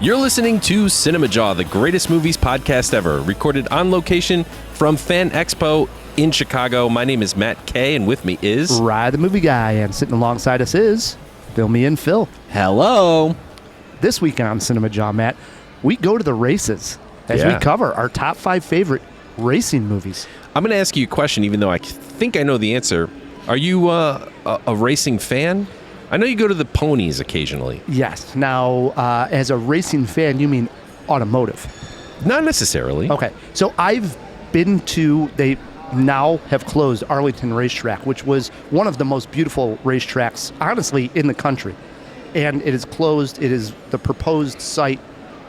You're listening to CinemaJaw, the greatest movies podcast ever, recorded on location from Fan Expo in Chicago. My name is Matt Kay, and with me is... Rye the Movie Guy, and sitting alongside us is Fill Me In Phil. Hello. This week on CinemaJaw, Matt, we go to the races as we cover our top 5 favorite racing movies. I'm going to ask you a question, even though I think I know the answer. Are you a racing fan? I know you go to the ponies occasionally. Yes. Now, as a racing fan, you mean automotive? Not necessarily. Okay. So I've been to, they now have closed Arlington Racetrack, which was one of the most beautiful racetracks, honestly, in the country. And it is closed. It is the proposed site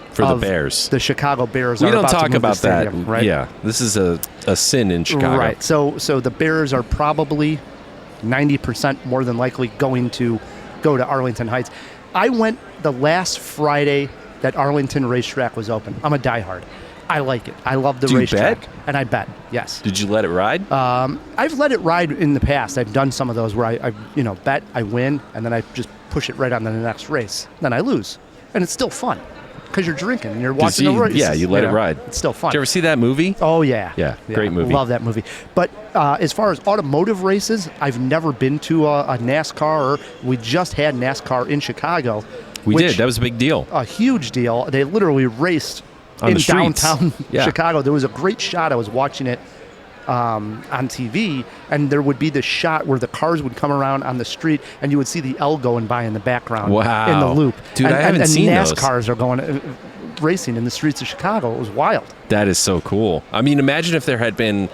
for the Bears. The Chicago Bears. We are don't about talk to move about the stadium, that. Right? Yeah. This is a sin in Chicago. Right. So the Bears are probably 90% more than likely going to go to Arlington Heights. I went the last Friday that Arlington Racetrack was open. I'm a diehard. I like it. I love the racetrack. Bet? And I bet, yes. Did you let it ride? I've let it ride in the past. I've done some of those where I bet, I win, and then I just push it right on to the next race. Then I lose. And it's still fun because you're drinking and you're watching the race. Yeah, you let it ride. It's still fun. Did you ever see that movie? Oh, yeah. Yeah, great movie. Love that movie. But as far as automotive races, I've never been to a NASCAR. We just had NASCAR in Chicago. We did. That was a big deal. A huge deal. They literally raced on in the streets. Downtown Chicago. There was a great shot. I was watching it on TV, and there would be this shot where the cars would come around on the street, and you would see the L going by in the background in the loop. Dude, I haven't seen those. And NASCARs are going racing in the streets of Chicago. It was wild. That is so cool. I mean, imagine if there had been,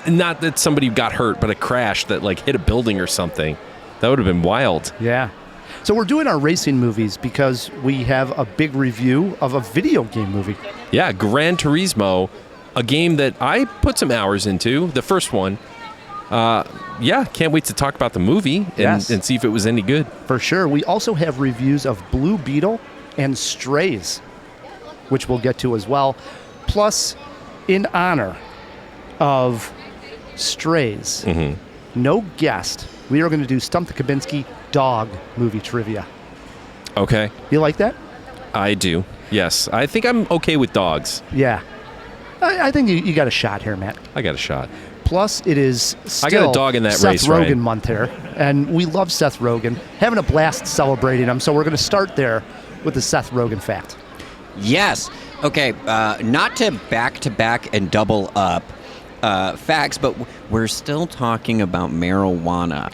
not that somebody got hurt, but a crash that like hit a building or something. That would have been wild. Yeah. So we're doing our racing movies because we have a big review of a video game movie. Yeah, Grand Turismo, a game that I put some hours into, the first one. Can't wait to talk about the movie and see if it was any good. For sure. We also have reviews of Blue Beetle and Strays, which we'll get to as well. Plus, in honor of Strays, no guest, we are going to do Stump the Kubinski dog movie trivia. Okay. You like that? I do. Yes. I think I'm okay with dogs. Yeah. I think you got a shot here, Matt. I got a shot. Plus, it is still I got a dog in that Seth race, Rogan right? month here, and we love Seth Rogan. Having a blast celebrating him, so we're going to start there with the Seth Rogan fact. Yes. Okay, not to back and double up facts, but we're still talking about marijuana.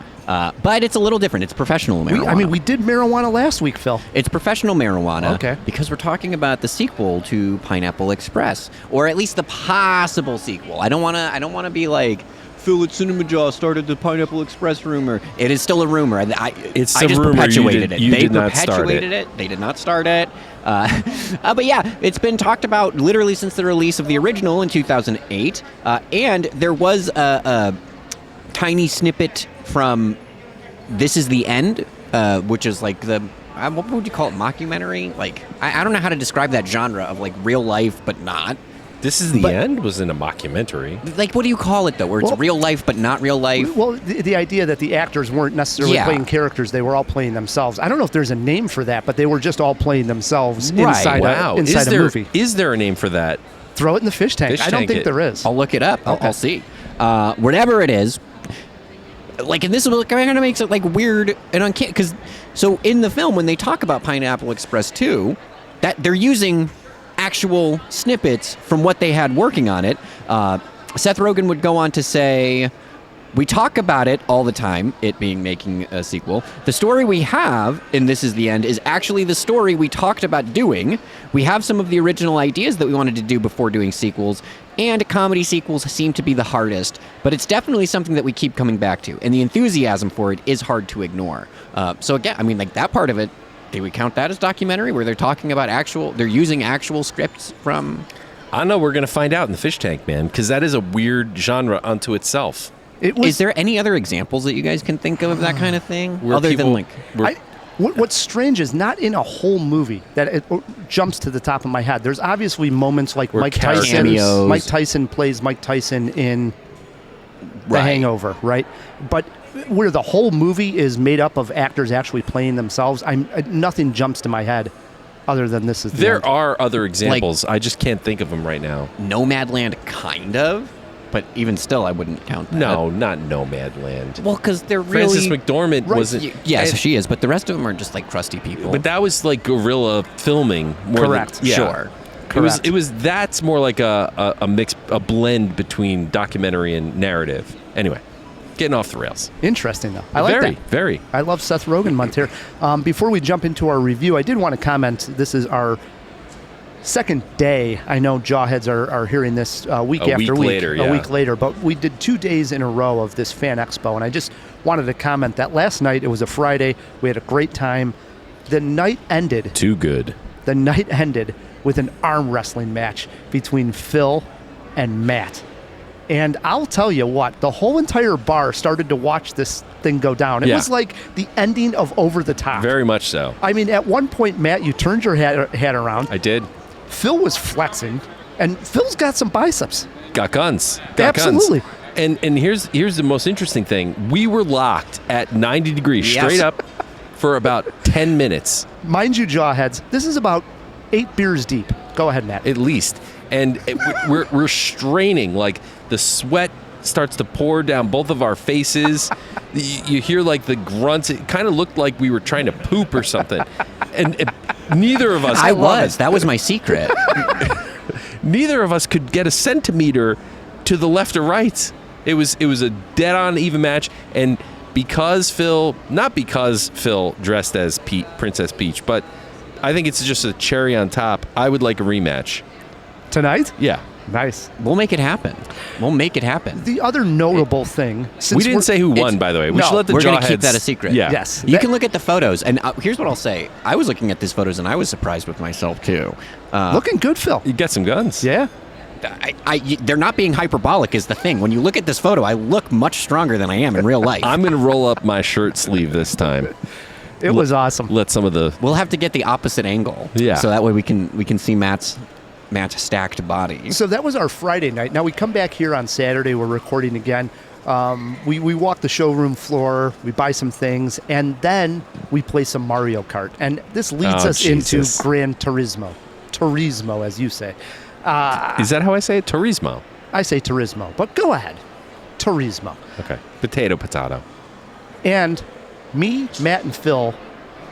But it's a little different. It's professional marijuana. We did marijuana last week, Phil. It's professional marijuana. Okay. Because we're talking about the sequel to Pineapple Express, or at least the possible sequel. I don't want to be like, Phil at CinemaJaw started the Pineapple Express rumor. It is still a rumor. I just perpetuated it. They perpetuated it. They did not start it. But yeah, it's been talked about literally since the release of the original in 2008. And there was a tiny snippet from This Is the End, which is like the, what would you call it, mockumentary? Like, I don't know how to describe that genre of like real life, but not. This Is the End was in a mockumentary. Like, what do you call it, though, where it's real life but not real life? Well, the idea that the actors weren't necessarily playing characters, they were all playing themselves. I don't know if there's a name for that, but they were just all playing themselves inside a movie. Is there a name for that? Throw it in the fish tank. I don't think there is. I'll look it up. I'll see. Whatever it is, like, and this kind of makes it like weird and uncanny, because so in the film when they talk about Pineapple Express 2, that they're using actual snippets from what they had working on it. Seth Rogen would go on to say, we talk about it all the time, it being making a sequel. The story we have in This Is the End is actually the story we talked about doing. We have some of the original ideas that we wanted to do before doing sequels, and comedy sequels seem to be the hardest, but it's definitely something that we keep coming back to, and the enthusiasm for it is hard to ignore. So again, I mean, like, that part of it, do we count that as documentary, where they're talking about they're using actual scripts from... I know, we're going to find out in the fish tank, man, because that is a weird genre unto itself. Is there any other examples that you guys can think of that kind of thing? What's strange is not in a whole movie that it jumps to the top of my head. There's obviously moments like Mike Tyson plays Mike Tyson in The Hangover, right? But where the whole movie is made up of actors actually playing themselves, nothing jumps to my head other than this is the There end. are other examples. I just can't think of them right now. Nomadland, kind of, but even still, I wouldn't count that. No, not Nomadland. Well, because they're really... Frances McDormand wasn't. Yes, and- she is, but the rest of them are just like crusty people. But that was like guerrilla filming. More Correct. Than, yeah. Sure. Correct. It was. That's more like a mix, a blend between documentary and narrative. Anyway, getting off the rails. Interesting, though. I like very, that. very. I love Seth Rogen month here. Before we jump into our review, I did want to comment. This is our second day. I know Jawheads are hearing this week A after week week. later, A yeah. week later. But we did 2 days in a row of this Fan Expo, and I just wanted to comment that last night, it was a Friday. We had a great time. The night ended. Too good. The night ended with an arm wrestling match between Phil and Matt. And I'll tell you what, the whole entire bar started to watch this thing go down. It Yeah. was like the ending of Over the Top. Very much so. I mean, at one point, Matt, you turned your head around. I did. Phil was flexing, and Phil's got some biceps. Got guns. Got Absolutely. Guns. And here's the most interesting thing. We were locked at 90 degrees Yes. straight up for about 10 minutes Mind you, Jawheads, this is about 8 beers deep. Go ahead, Matt. at least. And we're straining, like the sweat starts to pour down both of our faces. You hear like the grunts. It kind of looked like we were trying to poop or something. And neither of us. That was my secret. Neither of us could get a centimeter to the left or right. It was a dead-on even match, and not because Phil dressed as Princess Peach, but I think it's just a cherry on top. I would like a rematch. Tonight? Yeah. Nice. We'll make it happen. The other notable thing, since We didn't say who won, by the way. We should let the We're going to Jawheads keep that a secret. Yeah. Yes. You can look at the photos, and here's what I'll say. I was looking at these photos, and I was surprised with myself, too. Looking good, Phil. You get some guns. Yeah. They're not being hyperbolic is the thing. When you look at this photo, I look much stronger than I am in real life. I'm going to roll up my shirt sleeve this time. It was awesome. Let some of the... We'll have to get the opposite angle. Yeah. So that way we can see Matt's stacked body. So that was our Friday night. Now we come back here on Saturday. We're recording again. We walk the showroom floor. We buy some things, and then we play some Mario Kart. And this leads us Jesus. into Grand Turismo. Turismo, as you say. Is that how I say it? Tourismo. I say Turismo, but go ahead. Turismo. Okay. Potato. And me, Matt, and Phil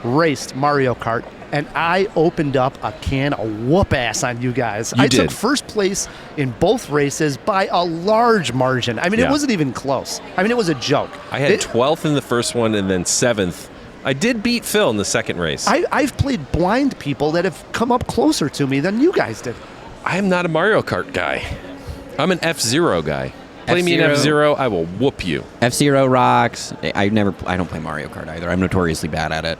raced Mario Kart, and I opened up a can of whoop ass on you guys. I took did. first place in both races by a large margin. I mean, Yeah. it wasn't even close. I mean, it was a joke. I had 12th in the first one and then 7th. I did beat Phil in the second race. I've played blind people that have come up closer to me than you guys did. I am not a Mario Kart guy. I'm an F-Zero guy. Play me in F-Zero, I will whoop you. F-Zero rocks. I don't play Mario Kart either. I'm notoriously bad at it.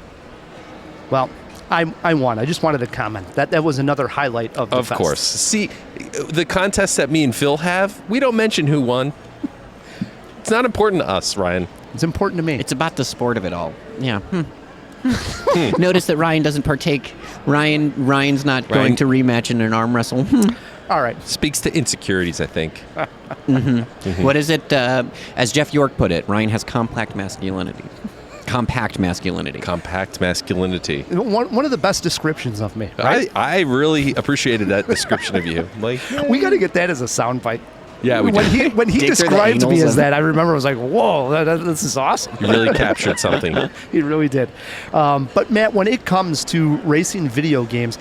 Well, I won. I just wanted to comment. That was another highlight of the Of fest. course. See, the contest that me and Phil have, we don't mention who won. It's not important to us, Ryan. It's important to me. It's about the sport of it all. Yeah. Notice that Ryan doesn't partake. Ryan's not going to rematch in an arm wrestle. All right. Speaks to insecurities, I think. What is it? As Jeff York put it, Ryan has compact masculinity. Compact masculinity. Compact masculinity. One of the best descriptions of me. Right? I really appreciated that description of you. Like, We got to get that as a soundbite. yeah, we when did. he Dig through the described me anals as of- that, I remember I was like, "Whoa, this is awesome." You really captured something. He really did. But Matt, when it comes to racing video games,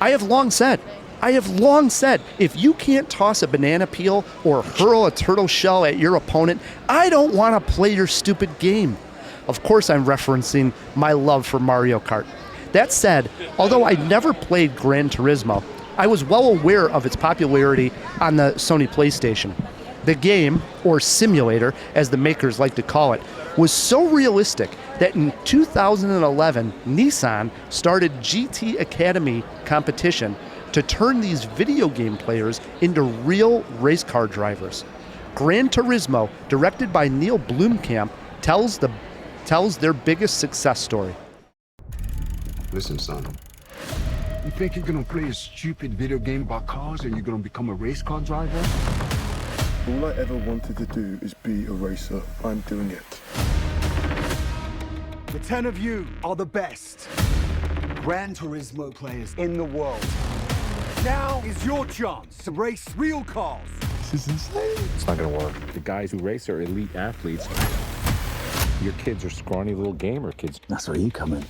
I have long said, if you can't toss a banana peel or hurl a turtle shell at your opponent, I don't want to play your stupid game. Of course, I'm referencing my love for Mario Kart. That said, although I never played Gran Turismo, I was well aware of its popularity on the Sony PlayStation. The game, or simulator, as the makers like to call it, was so realistic that in 2011, Nissan started GT Academy competition to turn these video game players into real race car drivers. Gran Turismo, directed by Neil Blomkamp, tells their biggest success story. Listen, son. You think you're gonna play a stupid video game about cars and you're gonna become a race car driver? All I ever wanted to do is be a racer. I'm doing it. The 10 of you are the best. Grand Turismo players in the world. Now is your chance to race real cars. This is insane. It's not gonna work. The guys who race are elite athletes. Your kids are scrawny little gamer kids. That's where you come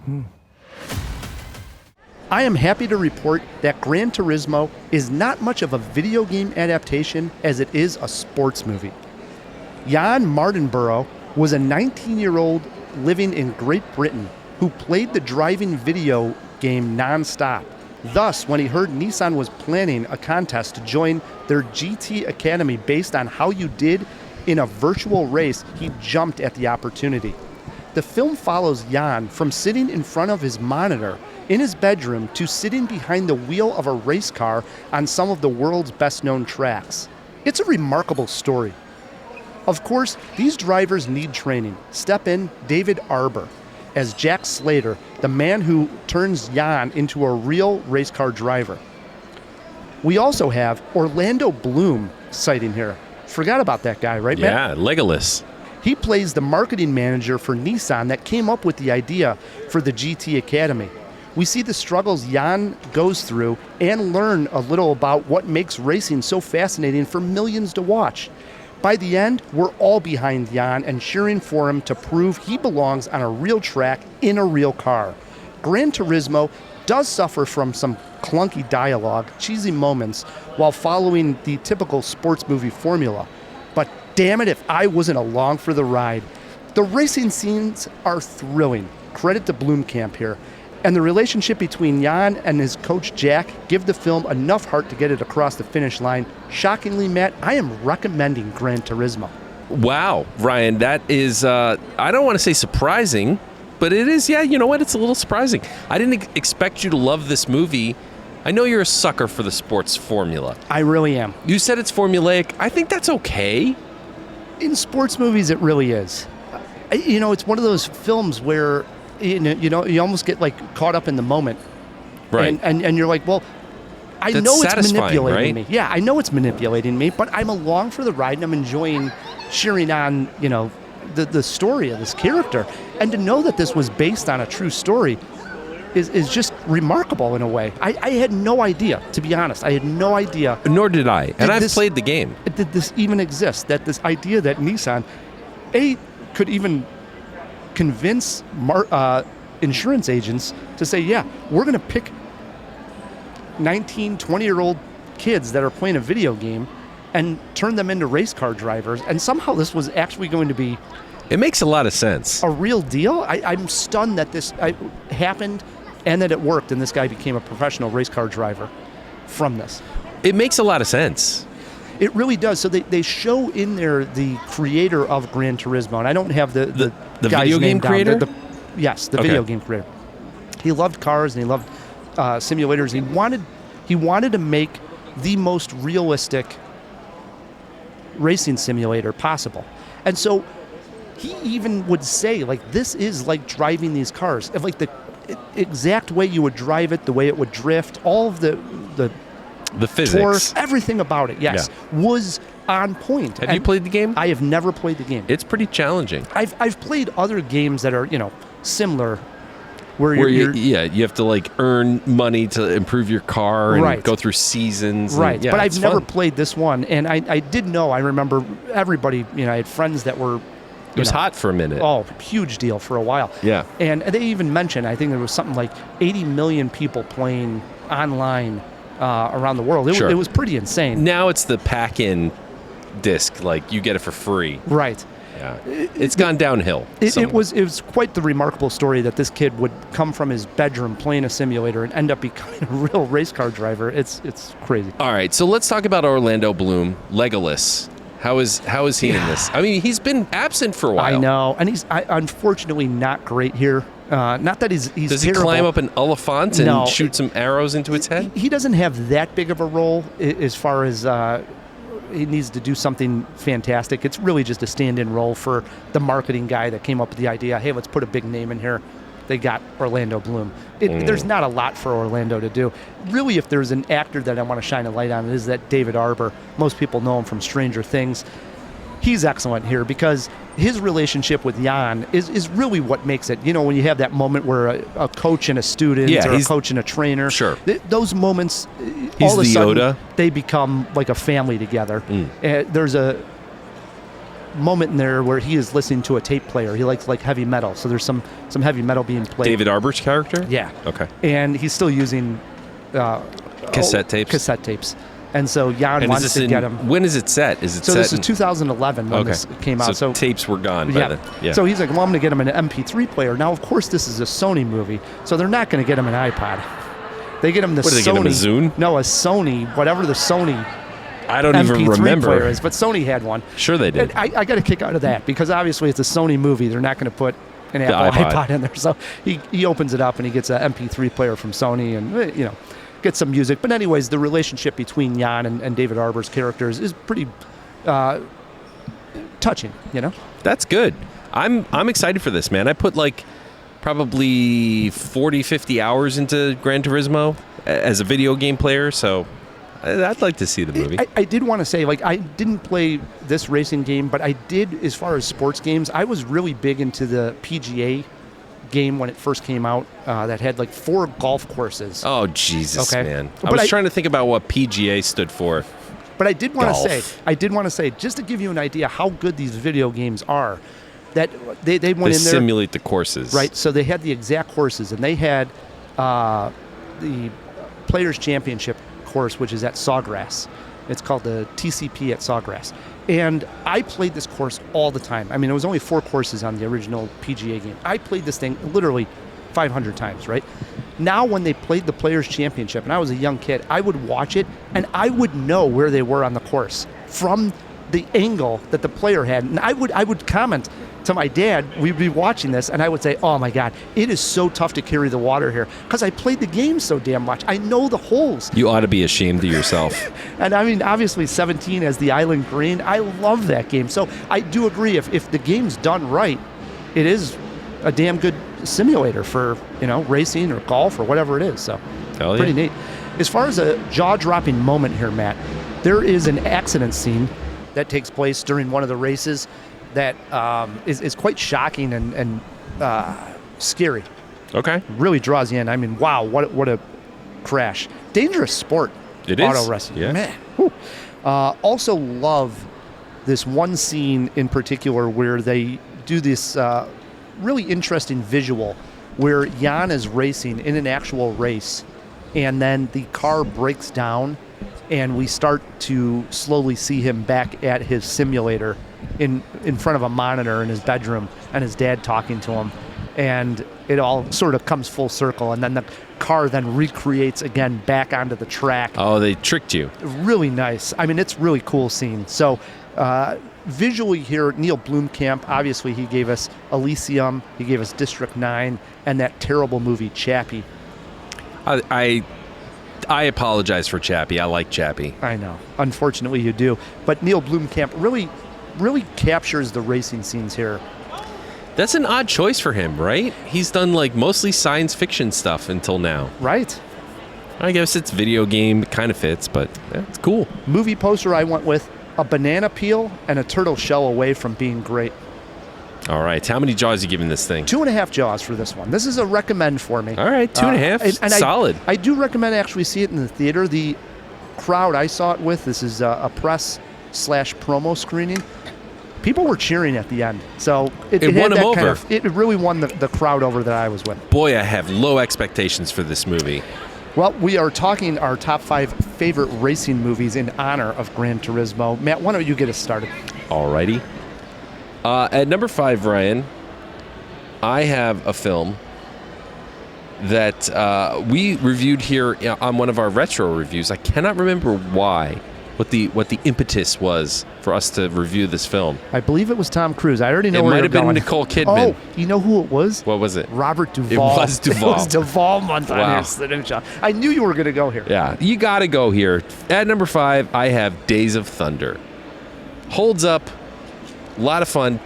in. I am happy to report that Gran Turismo is not much of a video game adaptation as it is a sports movie. Jan Mardenborough was a 19-year-old living in Great Britain who played the driving video game nonstop. Thus, when he heard Nissan was planning a contest to join their GT Academy based on how you did in a virtual race, he jumped at the opportunity. The film follows Jan from sitting in front of his monitor in his bedroom to sitting behind the wheel of a race car on some of the world's best-known tracks. It's a remarkable story. Of course, these drivers need training. Step in David Arbor as Jack Slater, the man who turns Jan into a real race car driver. We also have Orlando Bloom sighting here. Forgot about that guy, right, Matt? Yeah, Legolas. He plays the marketing manager for Nissan that came up with the idea for the GT Academy. We see the struggles Jan goes through and learn a little about what makes racing so fascinating for millions to watch. By the end, we're all behind Jan and cheering for him to prove he belongs on a real track in a real car. Gran Turismo does suffer from some clunky dialogue, cheesy moments, while following the typical sports movie formula. But damn it if I wasn't along for the ride. The racing scenes are thrilling. Credit to Blomkamp here. And the relationship between Jan and his coach Jack give the film enough heart to get it across the finish line. Shockingly, Matt, I am recommending Gran Turismo. Wow, Ryan, that is, I don't want to say surprising, but it is, yeah, you know what? It's a little surprising. I didn't expect you to love this movie. I know you're a sucker for the sports formula. I really am. You said it's formulaic. I think that's okay. In sports movies, it really is. You know, it's one of those films where, you know, you almost get like caught up in the moment. Right. And you're like, well, I That's know it's satisfying, manipulating right? me. Yeah, I know it's manipulating me, but I'm along for the ride and I'm enjoying cheering on, you know, the story of this character. And to know that this was based on a true story is just remarkable in a way. I had no idea, to be honest. I had no idea. Nor did I. And I've played the game. Did this even exist? That this idea that Nissan, could even convince insurance agents to say, yeah, we're going to pick 19, 20-year-old kids that are playing a video game and turn them into race car drivers. And somehow this was actually going to be It makes a lot of sense. a real deal. I'm stunned that this happened and that it worked and this guy became a professional race car driver from this. It makes a lot of sense. It really does. So they show in there the creator of Gran Turismo, and I don't have the guy's video name game down. creator? Yes, the Okay. video game creator. He loved cars and he loved simulators. He wanted to make the most realistic racing simulator possible, and so he even would say, like, this is like driving these cars, of like the exact way you would drive it, the way it would drift, all of the physics. torque, everything about it, yes, was on point. Have you played the game? I have never played the game. It's pretty challenging. I've played other games that are, you know, similar, where You you're have to like earn money to improve your car and Right. go through seasons. right. And, yeah, but it's I've never fun. played this one, and I did know. I remember everybody. You know, I had friends that were. It was hot for a minute. Oh, huge deal for a while. Yeah. And they even mentioned, I think there was something like 80 million people playing online around the world. Sure. It was pretty insane. Now it's the pack-in disc. Like you get it for free. Right. Yeah. It's gone downhill. It somewhat. was quite the remarkable story that this kid would come from his bedroom playing a simulator and end up becoming a real race car driver. It's crazy. All right, so let's talk about Orlando Bloom, Legolas. How is he in this? I mean, he's been absent for a while. I know, and he's unfortunately not great here. Not that he's Does he terrible. climb up an elephant and No. shoot some arrows into its head? He doesn't have that big of a role as far as he needs to do something fantastic. It's really just a stand-in role for the marketing guy that came up with the idea. Hey, let's put a big name in here. They got Orlando Bloom. There's not a lot for Orlando to do. Really, if there's an actor that I want to shine a light on, it is that David Arbor. Most people know him from Stranger Things. He's excellent here because his relationship with Jan is really what makes it. You know, when you have that moment where a coach and a student or a coach and a trainer. Sure. Those moments, He's all of a the sudden, Yoda. they become like a family together. There's a moment in there where he is listening to a tape player. He likes like heavy metal, so there's some heavy metal being played. David Arbor's character? Yeah. Okay. And he's still using Cassette tapes? Cassette tapes. And so Jan wants to get him. When is it set? Is it So set this is 2011 when this came out. So tapes were gone by then. Yeah. So he's like, well, I'm going to get him an MP3 player. Now, of course, this is a Sony movie, so they're not going to get him an iPod. They get him the What, Sony. did they get him a Zune? No, a Sony, whatever the Sony I don't MP3 even remember. player is. But Sony had one. Sure they did. And I got a kick out of that because obviously it's a Sony movie. They're not going to put an Apple iPod in there. So he opens it up and he gets an MP3 player from Sony and, you know, get some music. But anyways, the relationship between Jan and David Arbor's characters is pretty touching, you know? That's good. I'm excited for this, man. I put like probably 40, 50 hours into Gran Turismo as a video game player, so I'd like to see the movie. I did want to say, like, I didn't play this racing game, but I did, as far as sports games, I was really big into the PGA game when it first came out that had like 4 golf courses. Oh, Jesus, Okay. man. But I was I- trying to think about what PGA stood for. But I did want Golf. to say, just to give you an idea how good these video games are, that they went They in there, simulate the courses. right? So they had the exact courses, and they had the Players Championship course, which is at Sawgrass. It's called the TCP at Sawgrass. And I played this course all the time. I mean, it was only 4 courses on the original PGA game. I played this thing literally 500 times, right? Now, when they played the Players Championship, and I was a young kid, I would watch it, and I would know where they were on the course from the angle that the player had. And I would comment to my dad, we'd be watching this, and I would say, oh my God, it is so tough to carry the water here, because I played the game so damn much. I know the holes. You ought to be ashamed of yourself. And I mean, obviously 17 as the Island Green, I love that game. So I do agree, if the game's done right, it is a damn good simulator for, you know, racing or golf or whatever it is. So Hell yeah. pretty neat. As far as a jaw-dropping moment here, Matt, there is an accident scene that takes place during one of the races that is quite shocking and scary. Okay. Really draws you in. I mean, wow, what a crash. Dangerous sport. It is. Auto wrestling. Yeah. Man. Whew. Also love this one scene in particular where they do this really interesting visual where Jan is racing in an actual race, and then the car breaks down, and we start to slowly see him back at his simulator in front of a monitor in his bedroom, and his dad talking to him, and it all sort of comes full circle, and then the car then recreates again back onto the track. Oh, they tricked you. Really nice. I mean, it's really cool scene. So visually here, Neil Blomkamp, obviously he gave us Elysium, he gave us District 9, and that terrible movie Chappie. I apologize for Chappie. I like Chappie. I know. Unfortunately, you do. But Neil Blomkamp really captures the racing scenes here. That's an odd choice for him, right? He's done like mostly science fiction stuff until now. Right. I guess it's video game. It kind of fits, but yeah, it's cool. Movie poster I went with, a banana peel and a turtle shell away from being great. All right. How many jaws are you giving this thing? 2.5 jaws for this one. This is a recommend for me. All right. 2.5. And Solid. I do recommend actually see it in the theater. The crowd I saw it with, this is a press/promo screening. People were cheering at the end. So it It had won that them kind over. of, it really won the crowd over that I was with. Boy, I have low expectations for this movie. Well, we are talking our top 5 favorite racing movies in honor of Gran Turismo. Matt, why don't you get us started? Alrighty. At number 5, Ryan, I have a film that we reviewed here on one of our retro reviews. I cannot remember why, what the impetus was for us to review this film. I believe it was Tom Cruise. I already know It where might you're have been going. Nicole Kidman. Oh, you know who it was? What was it? Robert Duvall. It was Duvall. It was Duvall month on Wow. your CinemaJaw. I knew you were going to go here. Yeah, you got to go here. At number 5, I have Days of Thunder. Holds up. A lot of fun.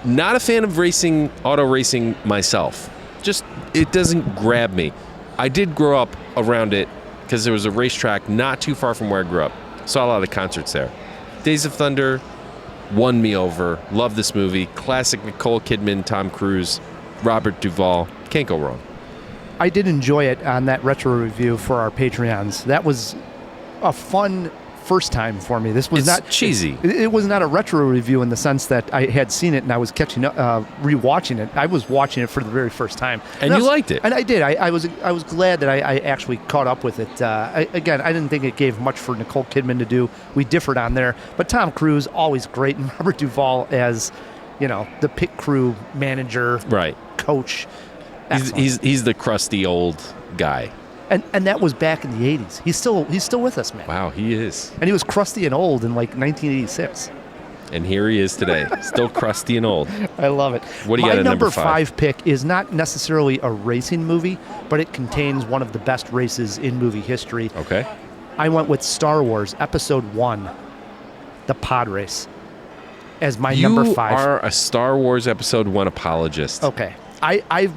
Not a fan of racing, auto racing myself. Just, it doesn't grab me. I did grow up around it because there was a racetrack not too far from where I grew up. Saw a lot of concerts there. Days of Thunder, won me over. Love this movie. Classic Nicole Kidman, Tom Cruise, Robert Duvall. Can't go wrong. I did enjoy it on that retro review for our Patreons. That was a fun first time for me. This was It's not cheesy. It was not a retro review in the sense that I had seen it and I was catching up, rewatching it. I was watching it for the very first time, And you liked it. And I did. I was glad that I actually caught up with it. I didn't think it gave much for Nicole Kidman to do. We differed on there, but Tom Cruise always great, and Robert Duvall as, the pit crew manager, Right. coach. He's the crusty old guy. And that was back in the 80s. He's still with us, man. Wow, he is. And he was crusty and old in like 1986. And here he is today, still crusty and old. I love it. What do you got My at number number 5? pick is not necessarily a racing movie, but it contains one of the best races in movie history. Okay. I went with Star Wars Episode 1, the pod race, as my number 5. You are a Star Wars Episode 1 apologist. Okay. I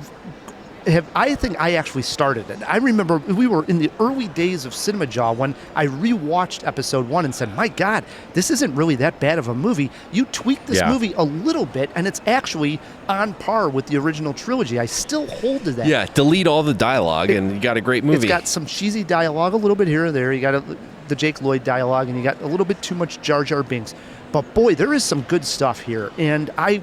think I actually started it. I remember we were in the early days of CinemaJaw when I rewatched Episode 1 and said, my God, this isn't really that bad of a movie. You tweak this movie a little bit, and it's actually on par with the original trilogy. I still hold to that. Yeah, delete all the dialogue, and you got a great movie. It's got some cheesy dialogue, a little bit here or there. You got the Jake Lloyd dialogue, and you got a little bit too much Jar Jar Binks. But boy, there is some good stuff here, and I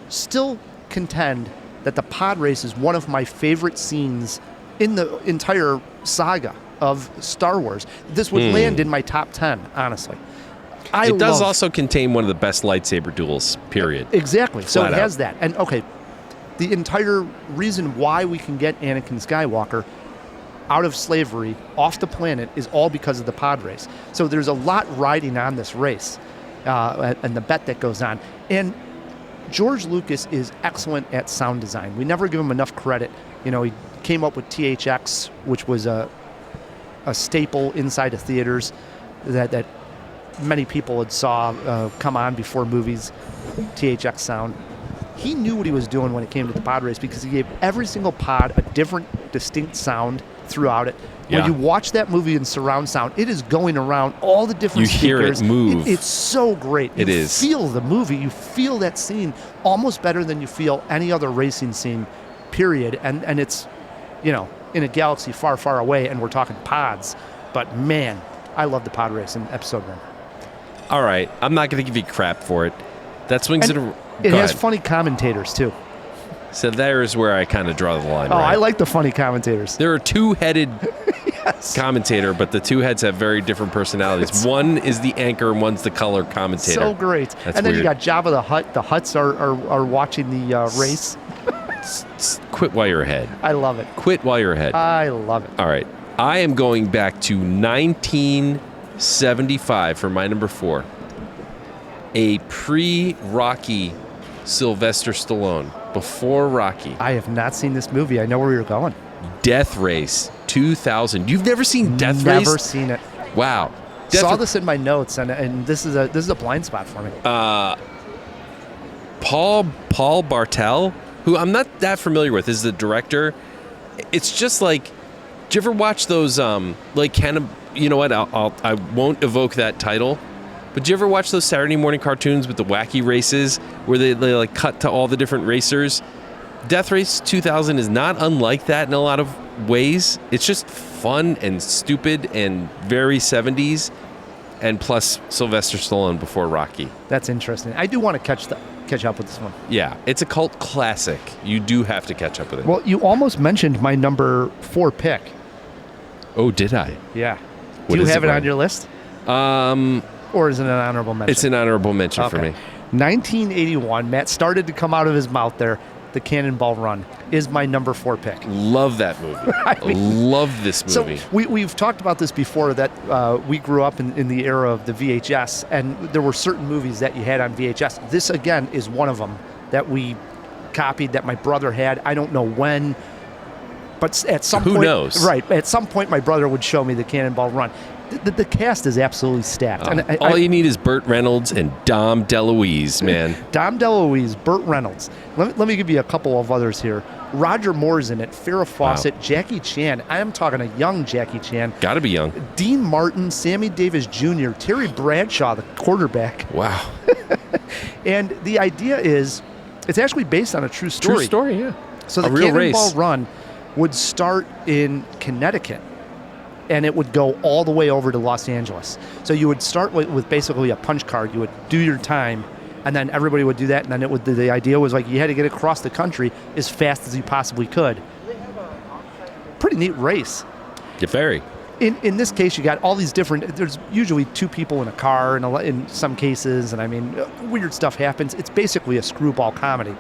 still contend that the pod race is one of my favorite scenes in the entire saga of Star Wars. This would land in my top 10, honestly. It does also contain one of the best lightsaber duels, period. Exactly. So Flat it has out. that. And okay, the entire reason why we can get Anakin Skywalker out of slavery, off the planet, is all because of the pod race. So there's a lot riding on this race and the bet that goes on. And George Lucas is excellent at sound design. We never give him enough credit. He came up with THX, which was a staple inside of theaters that many people had saw come on before movies, THX sound. He knew what he was doing when it came to the pod race because he gave every single pod a different, distinct sound throughout it. When Yeah. you watch that movie in surround sound, it is going around all the different You hear it speakers. move. It's so great. It you is. feel the movie. You feel that scene almost better than you feel any other racing scene, period. And it's, in a galaxy far, far away, and we're talking pods. But, man, I love the pod race in Episode 1. All right, I'm not going to give you crap for it. That swings And it. it Go has ahead. funny commentators, too. So there's where I kind of draw the line. Oh, right? I like the funny commentators. There are two-headed commentator, but the two heads have very different personalities. One is the anchor, and one's the color commentator. So great. That's and then weird. you got Jabba the Hutt. The Hutts are watching the race. Quit while you're ahead. I love it. Quit while you're ahead. I love it. All right. I am going back to 1975 for my number 4. A pre-Rocky Sylvester Stallone. Before Rocky. I have not seen this movie. I know where you're going. Deathrace 2000. You've never seen Deathrace? Never seen it. Wow. Saw this in my notes, and this is a blind spot for me. Paul Bartel, who I'm not that familiar with, is the director. It's just like, do you ever watch those you know what? I won't evoke that title. But do you ever watch those Saturday morning cartoons with the wacky races where they like cut to all the different racers? Deathrace 2000 is not unlike that in a lot of ways. It's just fun and stupid and very 70s, and plus Sylvester Stallone before Rocky. That's interesting. I do want to catch up with this one. Yeah, it's a cult classic. You do have to catch up with it. Well, you almost mentioned my number 4 pick. Oh, did I? Yeah. What Do you is have it, it on Ryan? your list? Or is it an honorable mention? It's an honorable mention for me. 1981. Matt started to come out of his mouth there. The Cannonball Run is my number 4 pick. Love that movie. Love this movie. So we've talked about this before, that we grew up in the era of the VHS, and there were certain movies that you had on VHS. This, again, is one of them that we copied, that my brother had. I don't know when, but at some point... Who knows? Right. At some point, my brother would show me the Cannonball Run. The cast is absolutely stacked. And All you need is Burt Reynolds and Dom DeLuise, man. Dom DeLuise, Burt Reynolds. Let me give you a couple of others here. Roger Moore's in it, Farrah Fawcett, Jackie Chan. I am talking a young Jackie Chan. Gotta be young. Dean Martin, Sammy Davis Jr., Terry Bradshaw, the quarterback. Wow. And the idea is, it's actually based on a true story. True story, yeah. So the A real Cannonball race. Run would start in Connecticut, and it would go all the way over to Los Angeles. So you would start with basically a punch card. You would do your time, and then everybody would do that, and then the idea was like you had to get across the country as fast as you possibly could. Pretty neat race. Yeah, very. In this case, you got all these different. There's usually two people in a car, in some cases, and I mean, weird stuff happens. It's basically a screwball comedy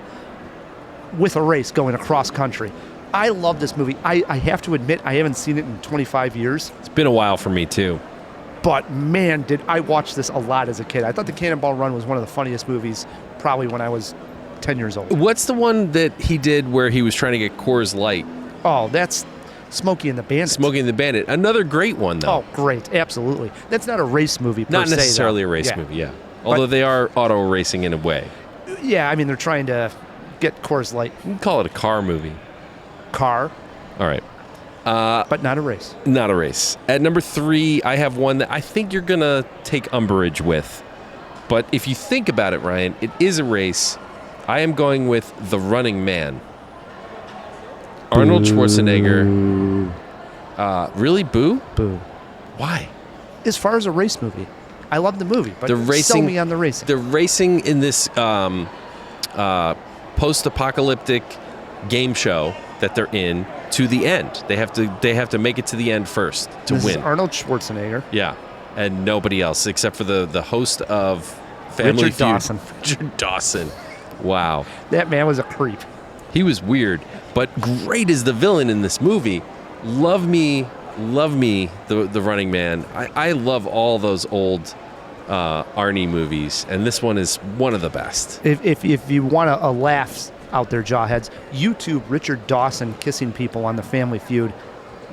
with a race going across country. I love this movie. I have to admit, I haven't seen it in 25 years, It's been a while for me, too. but man, did I watch this a lot as a kid. I thought the Cannonball Run was one of the funniest movies, probably when I was 10 years old. What's the one that he did where he was trying to get Coors Light? Oh, that's Smokey and the Bandit. Smokey and the Bandit. Another great one, though. Oh, great, absolutely. That's not a race movie per Not se, necessarily though. a race Yeah. movie, yeah. Although they are auto racing in a way. Yeah, I mean, they're trying to get Coors Light. You can call it a car movie. Car, All right. but not a race. Not a race. At number 3, I have one that I think you're going to take umbrage with. But if you think about it, Ryan, it is a race. I am going with The Running Man. Arnold Schwarzenegger. Really, Boo? Boo. Why? As far as a race movie, I love the movie, but The racing- sell me on the racing. They're racing in this post-apocalyptic game show that they're in to the end. They have to make it to the end first to This win. is Arnold Schwarzenegger. Yeah, and nobody else except for the host of Family Richard Feud. Dawson. Richard Dawson. Wow, That man was a creep. he was weird, but great as the villain in this movie. Love me, the Running Man. I love all those old Arnie movies, and this one is one of the best. If you want a laugh out there, jawheads, YouTube Richard Dawson kissing people on the Family Feud.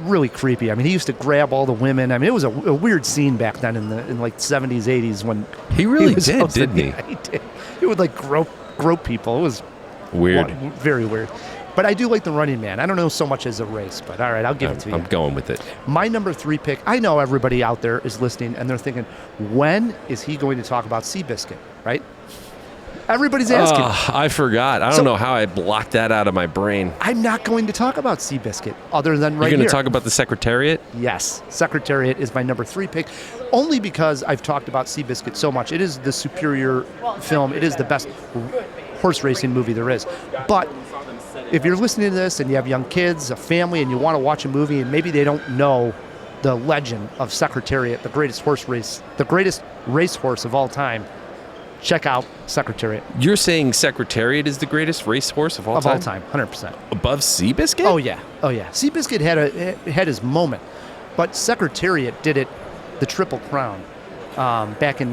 Really creepy. I mean, he used to grab all the women. I mean, it was a weird scene back then in like 70s, 80s when He really was did, supposed to- didn't he? Yeah, he did. He would like grope people. It was Weird. very weird. But I do like The Running Man. I don't know so much as a race, but all right, I'll give it to you. I'm going with it. My number 3 pick, I know everybody out there is listening and they're thinking, when is he going to talk about Seabiscuit, right? Everybody's asking. I forgot. I don't So- know how I blocked that out of my brain. I'm not going to talk about Seabiscuit other than right You're going here. to talk about the Secretariat? Yes, Secretariat is my number 3 pick, only because I've talked about Seabiscuit so much. It is the superior film. It is the best horse racing movie there is. But if you're listening to this and you have young kids, a family, and you want to watch a movie and maybe they don't know the legend of Secretariat, the greatest racehorse of all time, check out Secretariat You're saying Secretariat is the greatest racehorse of all of time? all time, 100%. Above Seabiscuit? Oh yeah. Seabiscuit had his moment, but Secretariat did it, the Triple Crown, back in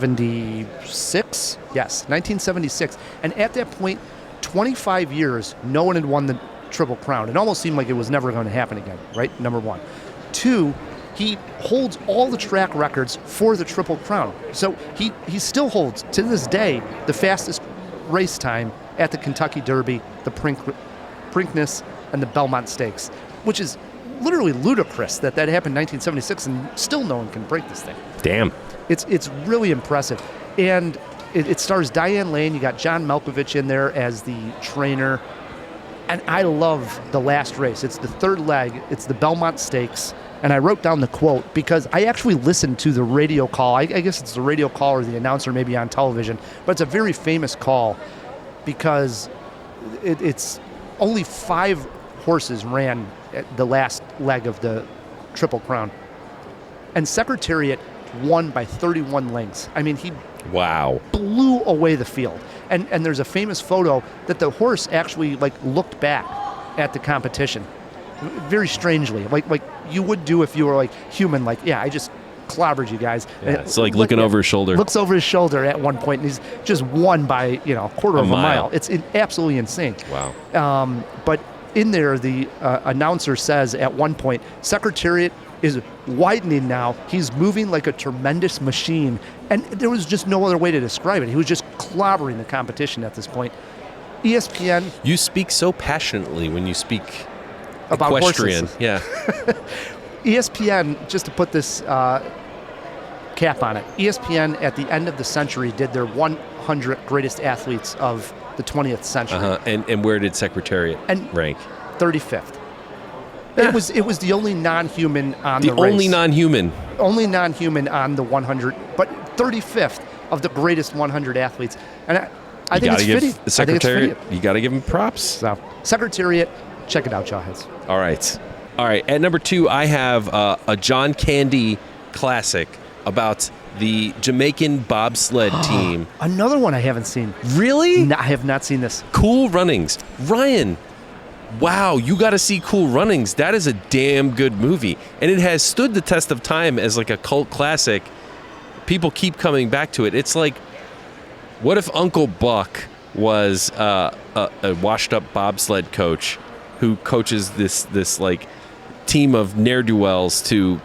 1976. Yes, 1976. And at that point, 25 years, no one had won the Triple Crown. It almost seemed like it was never going to happen again. Right, number 1. 2. He holds all the track records for the Triple Crown. So he still holds, to this day, the fastest race time at the Kentucky Derby, the Preakness, and the Belmont Stakes, which is literally ludicrous that happened in 1976 and still no one can break this thing. Damn. It's really impressive. And it stars Diane Lane. You got John Malkovich in there as the trainer. And I love the last race. It's the third leg. It's the Belmont Stakes. And I wrote down the quote because I actually listened to the radio call. I guess it's the radio call or the announcer maybe on television. But it's a very famous call because it's only 5 horses ran at the last leg of the Triple Crown. And Secretariat won by 31 lengths. I mean, he Wow. blew away the field. And there's a famous photo that the horse actually looked back at the competition, very strangely, like you would do if you were human. Yeah, I just clobbered you guys. Yeah, it's like looking over his shoulder. Looks over his shoulder at one point, and he's just won by a quarter of a mile. It's absolutely insane. Wow. But in there, the announcer says at one point, Secretariat is widening now. He's moving like a tremendous machine. And there was just no other way to describe it. He was just clobbering the competition at this point. ESPN. You speak so passionately when you speak About equestrian. horses. Yeah. ESPN, just to put this cap on it. ESPN at the end of the century did their 100 greatest athletes of the 20th century. And where did Secretariat rank? 35th. It was the only non-human on the race. The only non-human. Only non-human on the 100, but 35th of the greatest 100 athletes. And I think it's fitting. The Secretariat, you got to give him props. So, Secretariat, check it out, Jawheads. All right. At number 2, I have a John Candy classic about the Jamaican bobsled team. Another one I haven't seen. Really? No, I have not seen this. Cool Runnings. Ryan, wow, you got to see Cool Runnings. That is a damn good movie. And it has stood the test of time as like a cult classic. People keep coming back to it. It's like, what if Uncle Buck was a washed-up bobsled coach who coaches this like team of ne'er-do-wells to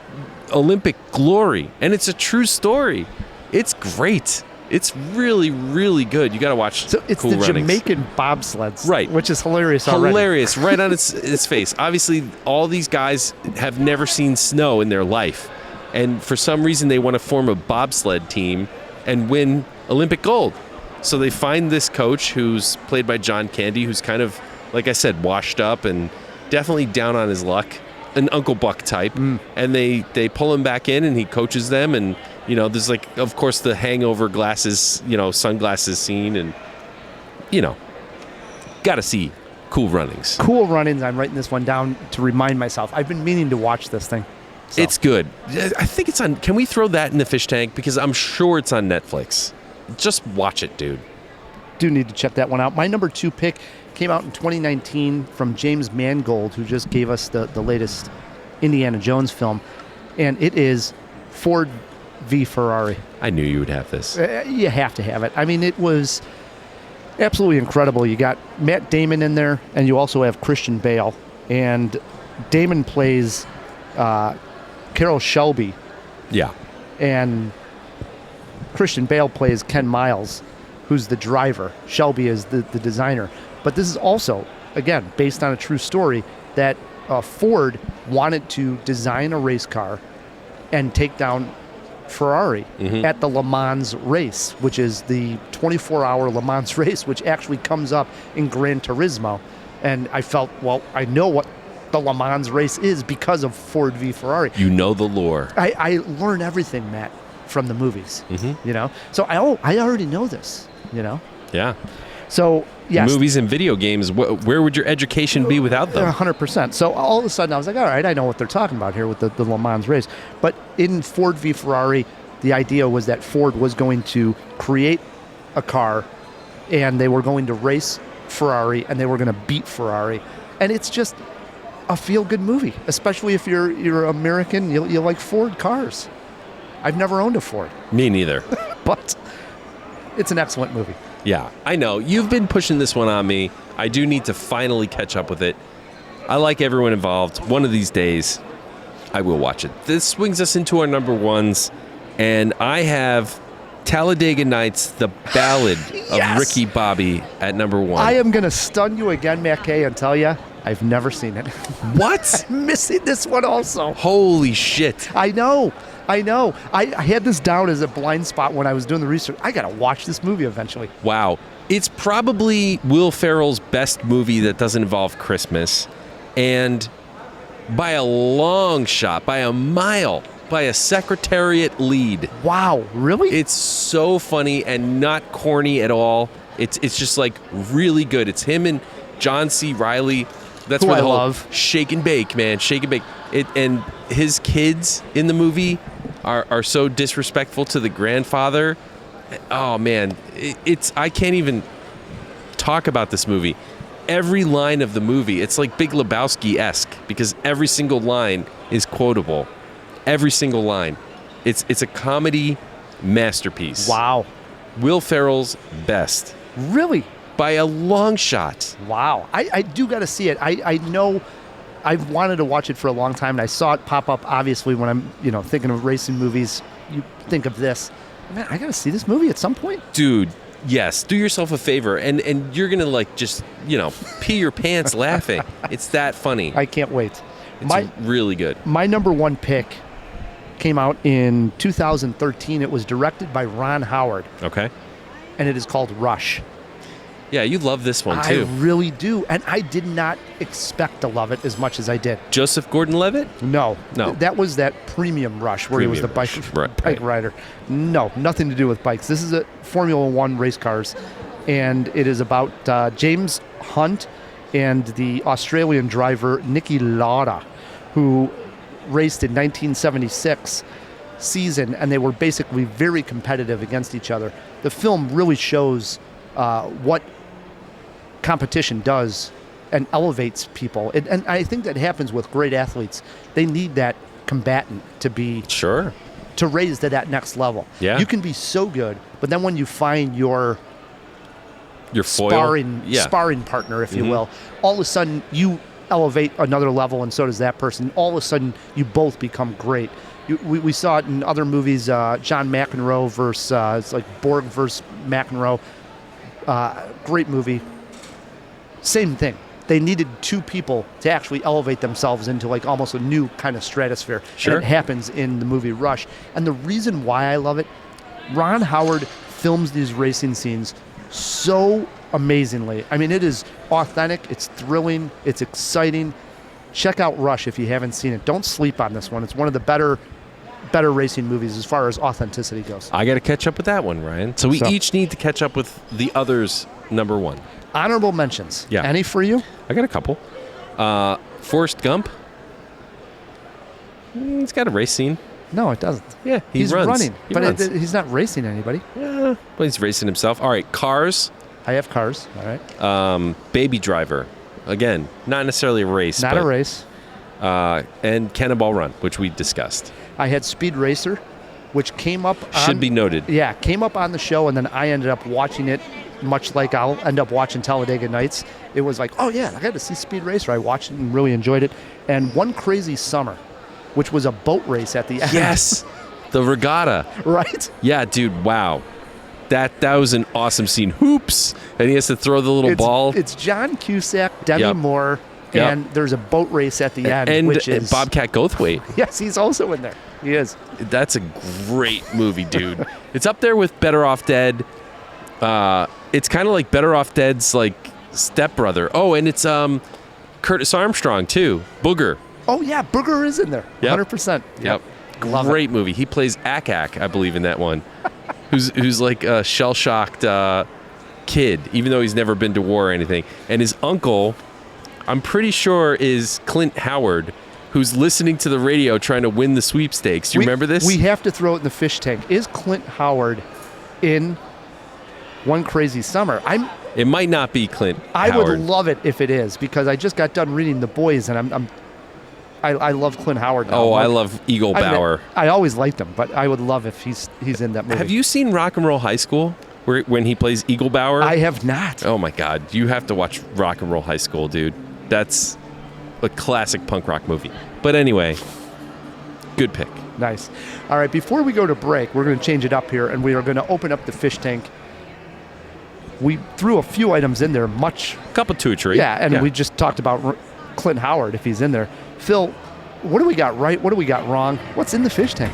Olympic glory? And it's a true story. It's great. It's really, really good. You got to watch. So it's Cool the Runnings. Jamaican bobsleds, Right? Which is hilarious. Already. Hilarious, right on its face. Obviously, all these guys have never seen snow in their life, and for some reason, they want to form a bobsled team and win Olympic gold. So they find this coach who's played by John Candy, who's kind of, like I said, washed up and definitely down on his luck, an Uncle Buck type, and they pull him back in, and he coaches them, and there's like, of course, the hangover glasses, sunglasses scene, and got to see Cool Runnings. Cool Runnings. I'm writing this one down to remind myself. I've been meaning to watch this thing. So. It's good. I think it's on. Can we throw that in the fish tank? Because I'm sure it's on Netflix. Just watch it, dude. Do need to check that one out. My number 2 pick came out in 2019 from James Mangold, who just gave us the latest Indiana Jones film, and it is Ford v Ferrari. I knew you would have this. You have to have it. I mean, it was absolutely incredible. You got Matt Damon in there, and you also have Christian Bale. And Damon plays Carroll Shelby, Yeah. and Christian Bale plays Ken Miles, who's the driver. Shelby is the designer. But this is also, again, based on a true story that Ford wanted to design a race car and take down Ferrari at the Le Mans race, which is the 24-hour Le Mans race, which actually comes up in Grand Turismo. And I felt, well, I know what the Le Mans race is because of Ford v Ferrari. You know the lore. I learn everything, Matt, from the movies, So I already know this, Yeah. So, yes. Movies and video games, where would your education be without them? 100%. So all of a sudden I was like, all right, I know what they're talking about here with the Le Mans race. But in Ford v Ferrari, the idea was that Ford was going to create a car and they were going to race Ferrari and they were going to beat Ferrari. And it's just a feel-good movie, especially if you're American, you like Ford cars. I've never owned a Ford. Me neither. But it's an excellent movie. Yeah, I know. You've been pushing this one on me. I do need to finally catch up with it. I like everyone involved. One of these days, I will watch it. This swings us into our number 1s, and I have Talladega Nights, the Ballad of Ricky Bobby at number 1. I am going to stun you again, Matt Kay, and tell you I've never seen it. What? I'm missing this one also. Holy shit. I know. I had this down as a blind spot when I was doing the research. I got to watch this movie eventually. Wow. It's probably Will Ferrell's best movie that doesn't involve Christmas. And by a long shot, by a mile, by a Secretariat lead. Wow, really? It's so funny and not corny at all. It's just like really good. It's him and John C. Reilly. That's who where the I whole love. Shake and bake, man. Shake and bake. And his kids in the movie are so disrespectful to the grandfather. Oh man, I can't even talk about this movie. Every line of the movie, it's like Big Lebowski-esque because every single line is quotable. Every single line. It's a comedy masterpiece. Wow. Will Ferrell's best. Really? By a long shot. Wow. I do got to see it. I know I've wanted to watch it for a long time, and I saw it pop up, obviously, when I'm thinking of racing movies. You think of this. Man, I got to see this movie at some point. Dude, yes. Do yourself a favor, and you're going to, just, pee your pants laughing. It's that funny. I can't wait. It's really good. My number 1 pick came out in 2013. It was directed by Ron Howard, Okay. and it is called Rush. Yeah, you love this one too. I really do, and I did not expect to love it as much as I did. Joseph Gordon-Levitt? No. No. That was that premium Rush where he was the Premium bike, Rush, right. bike rider. No, nothing to do with bikes. This is a Formula One race cars, and it is about James Hunt and the Australian driver Niki Lauda, who raced in 1976 season, and they were basically very competitive against each other. The film really shows what competition does and elevates people. And I think that happens with great athletes. They need that combatant to be Sure. to raise to that next level. Yeah. You can be so good, but then when you find your Your foil. sparring partner, if you will, all of a sudden you elevate another level, and so does that person. All of a sudden you both become great. We saw it in other movies. John McEnroe versus it's like Borg versus McEnroe. Great movie. Same thing. They needed two people to actually elevate themselves into like almost a new kind of stratosphere. Sure. And it happens in the movie Rush. And the reason why I love it, Ron Howard films these racing scenes so amazingly. I mean, it is authentic, it's thrilling, it's exciting. Check out Rush if you haven't seen it. Don't sleep on this one. It's one of the better racing movies as far as authenticity goes. I got to catch up with that one, Ryan. So we each need to catch up with the others, number one. Honorable mentions. Yeah. Any for you? I got a couple. Forrest Gump. He's got a race scene. No, it doesn't. Yeah, He's runs. running, He but runs. he's not racing anybody. Yeah, but he's racing himself. All right, Cars. I have Cars. All right. Baby Driver. Again, not necessarily a race. Not but, a race. And Cannonball Run, which we discussed. I had Speed Racer, which came up on, Should be noted. Yeah, came up on the show, and then I ended up watching it, much like I'll end up watching Talladega Nights. It was like, oh yeah, I got to see Speed Racer. I watched it and really enjoyed it. And One Crazy Summer, which was a boat race at the end. Yes, the regatta. Right? Yeah, dude, wow. That was an awesome scene. Hoops! And he has to throw the little ball. It's John Cusack, Demi Yep. Moore, Yep. and there's a boat race at the end, and which is Bobcat Goldthwait. Yes, he's also in there. He is. That's a great movie, dude. It's up there with Better Off Dead. It's kind of like Better Off Dead's like stepbrother. Oh, and it's Curtis Armstrong too. Booger. Oh yeah, Booger is in there. Yep. 100%. Yep. Love Great movie. He plays Ak, I believe, in that one. who's like a shell-shocked kid, even though he's never been to war or anything. And his uncle, I'm pretty sure, is Clint Howard, who's listening to the radio trying to win the sweepstakes. Do you remember this? We have to throw it in the fish tank. Is Clint Howard in One Crazy Summer? It might not be Clint I Howard. would love it if it is, because I just got done reading The Boys, and I love Clint Howard now. Oh, I love Eagle I mean, Bauer. I always liked him, but I would love if he's in that movie. Have you seen Rock and Roll High School, when he plays Eagle Bauer? I have not. Oh my God, you have to watch Rock and Roll High School, dude. That's a classic punk rock movie. But anyway, good pick. Nice. All right, before we go to break, we're going to change it up here, and we are going to open up the fish tank. We threw a few items in there, Couple two or three. Yeah, and we just talked about Clint Howard, if he's in there. Phil, what do we got right? What do we got wrong? What's in the fish tank?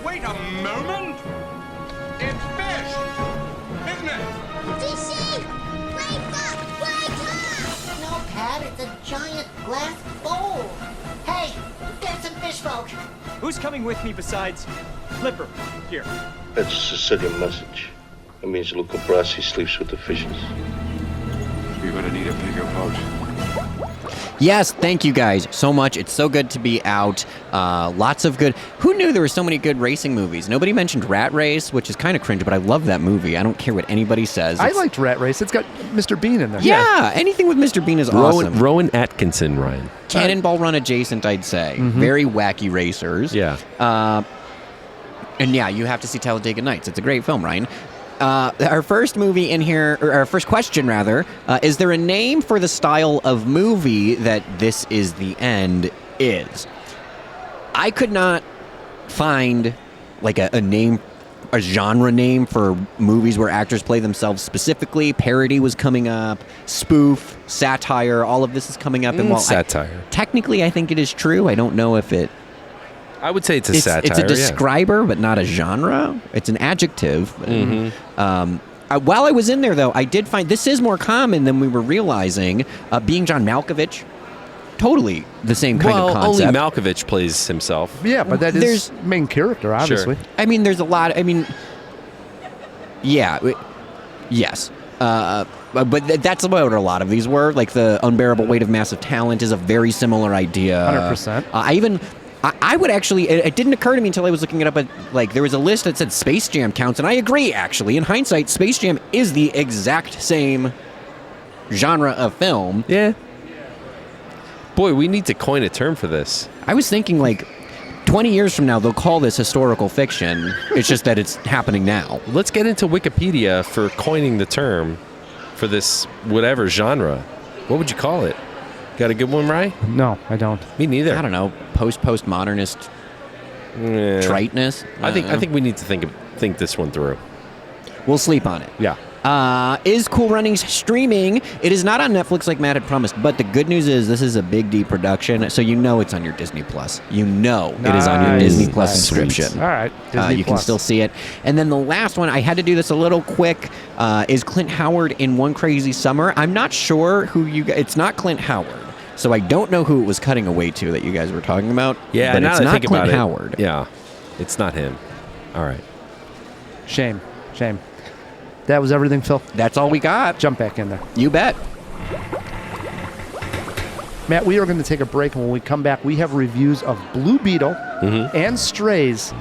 Wait a moment! It's fish! Isn't it? DC! Wake up! No, Pat, it's a giant glass bowl. Hey, get some fish folk. Who's coming with me besides Flipper? Here. That's a Sicilian message. It means local brass, he sleeps with the fishes. You're gonna need a bigger boat. Yes, thank you guys so much. It's so good to be out. Lots of good. Who knew there were so many good racing movies? Nobody mentioned Rat Race, which is kind of cringe, but I love that movie. I don't care what anybody says. I liked Rat Race. It's got Mr. Bean in there. Yeah, anything with Mr. Bean is awesome. Rowan Atkinson, Ryan. Cannonball Run adjacent, I'd say. Very wacky racers. Yeah. And yeah, you have to see Talladega Nights. It's a great film, Ryan. Our first movie in here, or our first question rather, is there a name for the style of movie that This Is the End is? I could not find like a name, a genre name for movies where actors play themselves specifically. Parody was coming up, spoof, satire, all of this is coming up. And while satire. technically I think it is true, I don't know if it I would say it's a satire. It's a describer, but not a genre. It's an adjective. While I was in there, though, I did find this is more common than we were realizing. Being John Malkovich, totally the same kind of concept. Only Malkovich plays himself. Yeah, but that is main character, obviously. Sure. I mean, there's a lot. I mean, yeah, yes. But that's about a lot of these were. Like the unbearable weight of massive talent is a very similar idea. 100%. I would actually, it didn't occur to me until I was looking it up, but like there was a list that said Space Jam counts, and I agree, actually. In hindsight, Space Jam is the exact same genre of film. Yeah. Boy, we need to coin a term for this. I was thinking like 20 years from now, they'll call this historical fiction. It's just that it's happening now. Let's get into Wikipedia for coining the term for this whatever genre. What would you call it? Got a good one, Rye? No, I don't. Me neither. I don't know. Postmodernist triteness. I think we need to think this one through. We'll sleep on it. Yeah. Is Cool Runnings streaming? It is not on Netflix like Matt had promised, but the good news is this is a big D production, so you know it's on your Disney Plus. You know it is on your Disney Plus subscription. All right, Disney you can Plus. still see it. And then the last one, I had to do this a little quick, is Clint Howard in One Crazy Summer. I'm not sure who you guys... It's not Clint Howard, so I don't know who it was cutting away to that you guys were talking about. Yeah, but now it's that I not think Clint about Howard. it, yeah, it's not him. All right. Shame. That was everything, Phil. That's all we got. Jump back in there. You bet. Matt, we are going to take a break, and when we come back, we have reviews of Blue Beetle and Strays,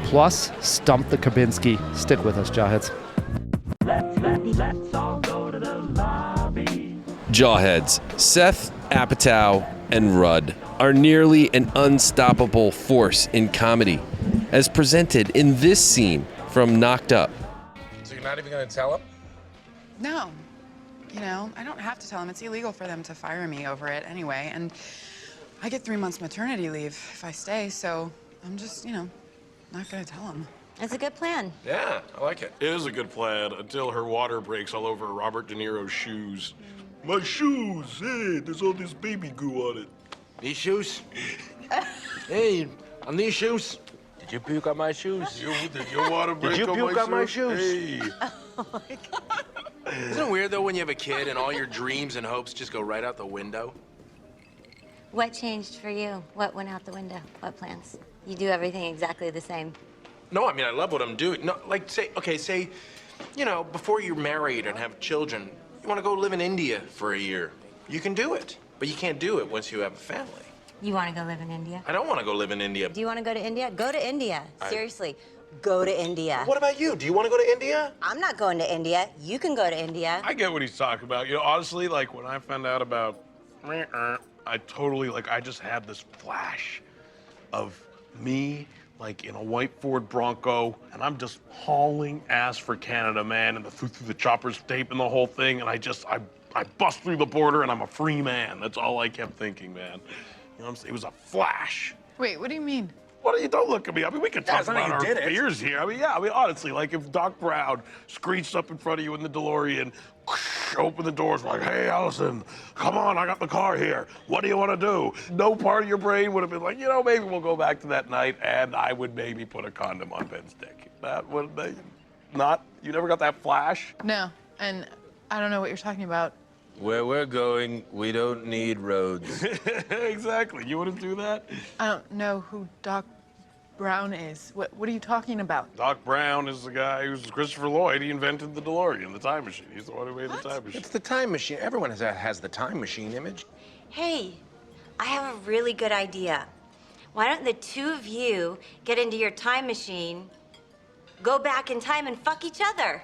plus Stump the Kubinski. Stick with us, Jawheads. Let's all go to the lobby. Jawheads, Seth, Apatow, and Rudd are nearly an unstoppable force in comedy, as presented in this scene from Knocked Up. So you're not even going to tell him? No. You know, I don't have to tell them. It's illegal for them to fire me over it anyway. And I get 3 months maternity leave if I stay, so I'm just, you know, not going to tell them. It's a good plan. Yeah, I like it. It is a good plan until her water breaks all over Robert De Niro's shoes. My shoes! Hey, there's all this baby goo on it. These shoes? Hey, on these shoes? Did you puke on my shoes? Did your water break Did you puke on my shoes? Hey. Oh my God. Isn't it weird though when you have a kid and all your dreams and hopes just go right out the window? What changed for you? What went out the window? What plans? You do everything exactly the same. No, I mean, I love what I'm doing. No, like, say, you know, before you're married and have children, you want to go live in India for a year. You can do it, but you can't do it once you have a family. You want to go live in India? I don't want to go live in India. Do you want to go to India? Go to India. Seriously, go to India. What about you? Do you want to go to India? I'm not going to India. You can go to India. I get what he's talking about. You know, honestly, like, when I found out about... I totally, like, I just had this flash of me, like, in a white Ford Bronco, and I'm just hauling ass for Canada, man, and through the choppers tape and the whole thing, and I bust through the border, and I'm a free man. That's all I kept thinking, man. You know what I'm saying? It was a flash. Wait, what do you mean? What? You don't look at me. I mean, we can talk about our fears here. I mean, honestly, like if Doc Brown screeched up in front of you in the DeLorean, open the doors, like, hey, Allison, come on, I got the car here. What do you want to do? No part of your brain would have been like, you know, maybe we'll go back to that night, and I would maybe put a condom on Ben's dick. That would they not? You never got that flash? No, and I don't know what you're talking about. Where we're going, we don't need roads. Exactly. You wouldn't do that? I don't know who Doc Brown is. What are you talking about? Doc Brown is the guy who's Christopher Lloyd. He invented the DeLorean, the time machine. He's the one who made the time machine. It's the time machine. Everyone has the time machine image. Hey, I have a really good idea. Why don't the two of you get into your time machine, go back in time, and fuck each other?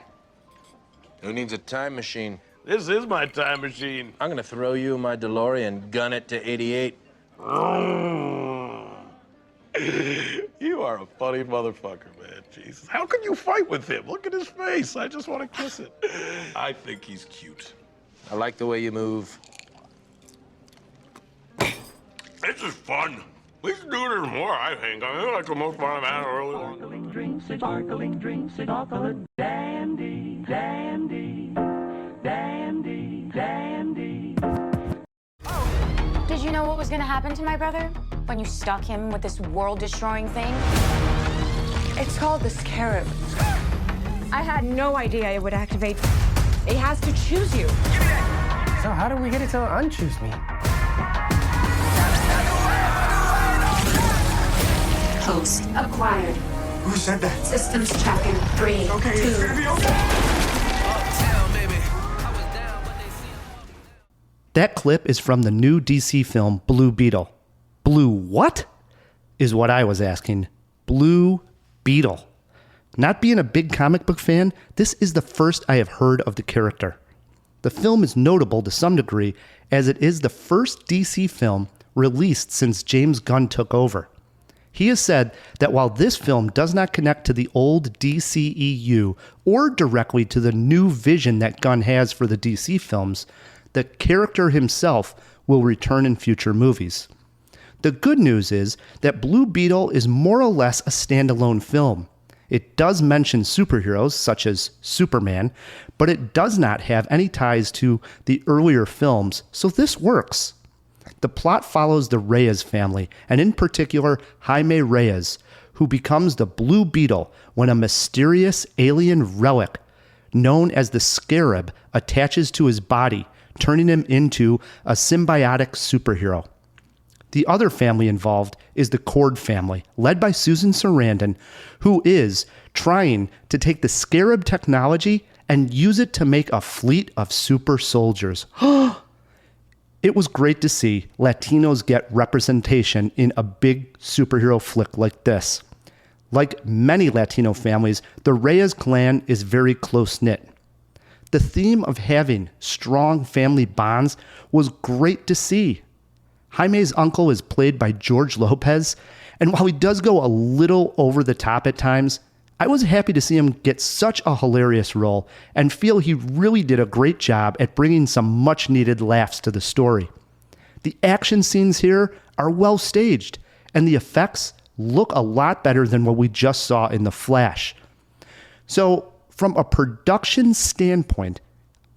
Who needs a time machine? This is my time machine. I'm gonna throw you in my DeLorean, gun it to 88. You are a funny motherfucker, man. Jesus. How can you fight with him? Look at his face. I just want to kiss it. I think he's cute. I like the way you move. This is fun. We should do this more, I think. I think like the most fun I've had early on. Sparkling drinks, chocolate dandy, dandy, dandy, dandy. Did you know what was going to happen to my brother? when you stuck him with this world-destroying thing? It's called the Scarab. I had no idea it would activate. It has to choose you. So how do we get it to unchoose me? Host acquired. Who said that? Systems tracking 3, Okay, 2. it's gonna be okay. That clip is from the new DC film Blue Beetle. Blue what? Is what I was asking. Blue Beetle. Not being a big comic book fan, this is the first I have heard of the character. The film is notable to some degree as it is the first DC film released since James Gunn took over. He has said that while this film does not connect to the old DCEU or directly to the new vision that Gunn has for the DC films, the character himself will return in future movies. The good news is that Blue Beetle is more or less a standalone film. It does mention superheroes such as Superman, but it does not have any ties to the earlier films, so this works. The plot follows the Reyes family, and in particular, Jaime Reyes, who becomes the Blue Beetle when a mysterious alien relic known as the Scarab attaches to his body, turning him into a symbiotic superhero. The other family involved is the Cord family, led by Susan Sarandon, who is trying to take the Scarab technology and use it to make a fleet of super soldiers. It was great to see Latinos get representation in a big superhero flick like this. Like many Latino families, the Reyes clan is very close-knit. The theme of having strong family bonds was great to see. Jaime's uncle is played by George Lopez, and while he does go a little over the top at times, I was happy to see him get such a hilarious role and feel he really did a great job at bringing some much-needed laughs to the story. The action scenes here are well staged, and the effects look a lot better than what we just saw in The Flash. So, from a production standpoint,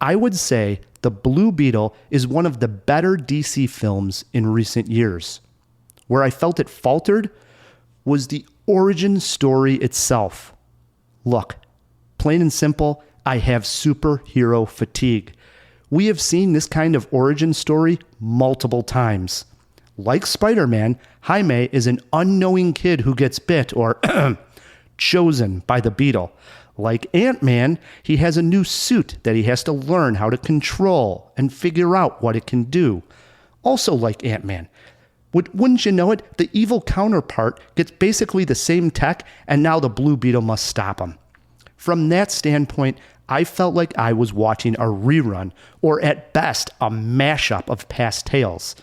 I would say The Blue Beetle is one of the better DC films in recent years. Where I felt it faltered was the origin story itself. Look, plain and simple, I have superhero fatigue. We have seen this kind of origin story multiple times. Like Spider-Man, Jaime is an unknowing kid who gets bit or chosen by the Beetle. Like Ant-Man, he has a new suit that he has to learn how to control and figure out what it can do. Also like Ant-Man, wouldn't you know it, the evil counterpart gets basically the same tech, and now the Blue Beetle must stop him. From that standpoint, I felt like I was watching a rerun, or at best, a mashup of past tales.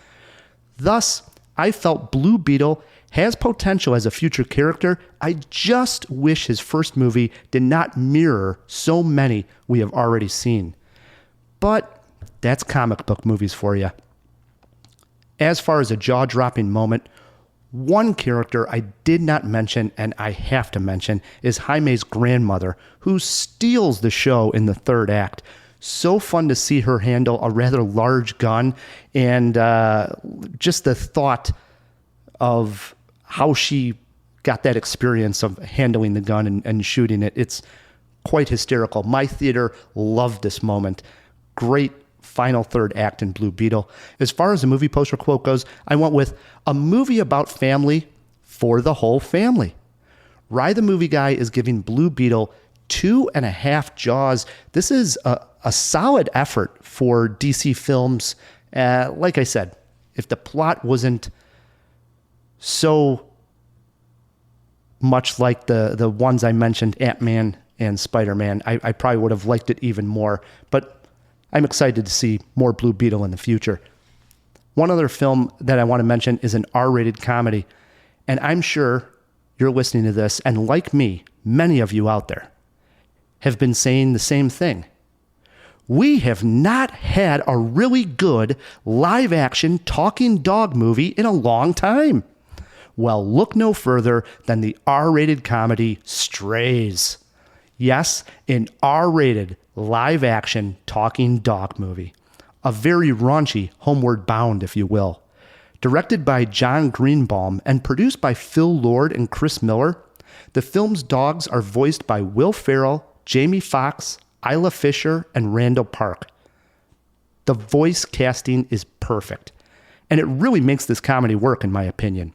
Thus, I felt Blue Beetle has potential as a future character. I just wish his first movie did not mirror so many we have already seen. But that's comic book movies for you. As far as a jaw-dropping moment, one character I did not mention, and I have to mention, is Jaime's grandmother, who steals the show in the third act. So fun to see her handle a rather large gun, and just the thought of how she got that experience of handling the gun and shooting it. It's quite hysterical. My theater loved this moment. Great final third act in Blue Beetle. As far as the movie poster quote goes, I went with a movie about family for the whole family. Rye the Movie Guy is giving Blue Beetle 2.5 jaws. This is a solid effort for DC films. Like I said, if the plot wasn't so much like the ones I mentioned, Ant-Man and Spider-Man, I probably would have liked it even more. But I'm excited to see more Blue Beetle in the future. One other film that I want to mention is an R-rated comedy. And I'm sure you're listening to this, and like me, many of you out there have been saying the same thing. We have not had a really good live-action talking dog movie in a long time. Well, look no further than the R-rated comedy Strays. Yes, an R-rated live-action talking dog movie. A very raunchy Homeward Bound, if you will. Directed by John Greenbaum and produced by Phil Lord and Chris Miller, the film's dogs are voiced by Will Ferrell, Jamie Foxx, Isla Fisher, and Randall Park. The voice casting is perfect, and it really makes this comedy work, in my opinion.